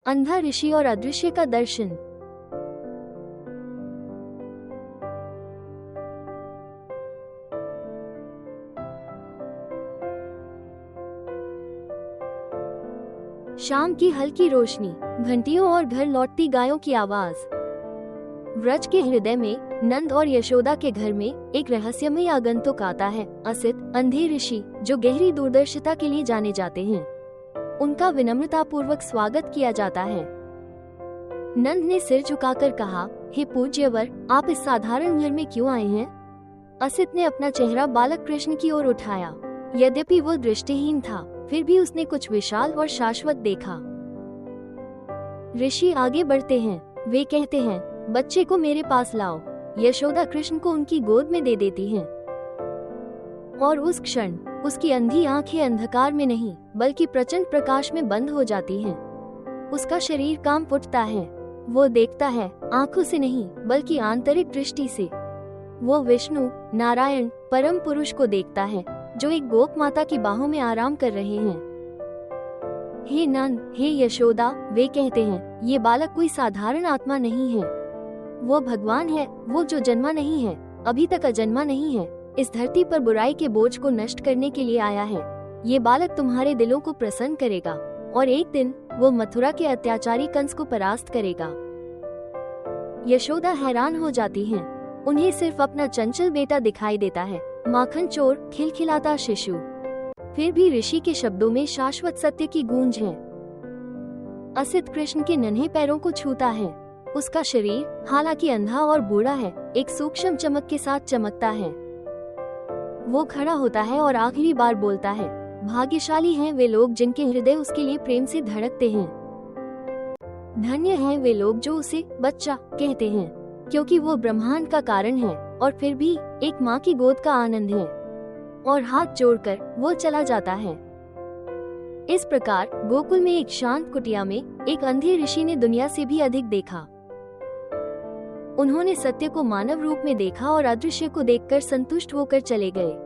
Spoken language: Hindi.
अंधा ऋषि और अदृश्य का दर्शन। शाम की हल्की रोशनी, घंटियों और घर लौटती गायों की आवाज। व्रज के हृदय में नंद और यशोदा के घर में एक रहस्यमय आगंतुक आता है। असित, अंधे ऋषि, जो गहरी दूरदर्शिता के लिए जाने जाते हैं। उनका विनम्रतापूर्वक स्वागत किया जाता है। नंद ने सिर झुकाकर कहा, हे पूज्यवर, आप इस साधारण घर में क्यों आए हैं? असित ने अपना चेहरा बालक कृष्ण की ओर उठाया। यद्यपि वो दृष्टिहीन था, फिर भी उसने कुछ विशाल और शाश्वत देखा। ऋषि आगे बढ़ते हैं। वे कहते हैं, बच्चे को मेरे पास लाओ। यशोदा कृष्ण को उनकी गोद में दे देती हैं। और उस क्षण उसकी अंधी आंखें अंधकार में नहीं, बल्कि प्रचंड प्रकाश में बंद हो जाती हैं। उसका शरीर कांप उठता है। वो देखता है, आंखों से नहीं, बल्कि आंतरिक दृष्टि से। वो विष्णु, नारायण, परम पुरुष को देखता है, जो एक गोप माता की बाहों में आराम कर रहे हैं। हे नंद, हे यशोदा, वे कहते हैं, ये बालक कोई साधारण आत्मा नहीं है। वो भगवान है, वो जो जन्मा नहीं है, अभी तक अजन्मा नहीं है, इस धरती पर बुराई के बोझ को नष्ट करने के लिए आया है। ये बालक तुम्हारे दिलों को प्रसन्न करेगा, और एक दिन वो मथुरा के अत्याचारी कंस को परास्त करेगा। यशोदा हैरान हो जाती हैं। उन्हें सिर्फ अपना चंचल बेटा दिखाई देता है, माखन चोर, खिलखिलाता शिशु। फिर भी ऋषि के शब्दों में शाश्वत सत्य की गूंज है। असित कृष्ण के नन्हे पैरों को छूता है। उसका शरीर, हालांकि अंधा और बूढ़ा है, एक सूक्ष्म चमक के साथ चमकता है। वो खड़ा होता है और आखिरी बार बोलता है, भाग्यशाली हैं वे लोग जिनके हृदय उसके लिए प्रेम से धड़कते हैं। धन्य हैं वे लोग जो उसे बच्चा कहते हैं, क्योंकि वो ब्रह्मांड का कारण है और फिर भी एक माँ की गोद का आनंद है। और हाथ जोड़कर वो चला जाता है। इस प्रकार गोकुल में एक शांत कुटिया में एक अंधे ऋषि ने दुनिया से भी अधिक देखा। उन्होंने सत्य को मानव रूप में देखा और अदृश्य को देखकर संतुष्ट होकर चले गए।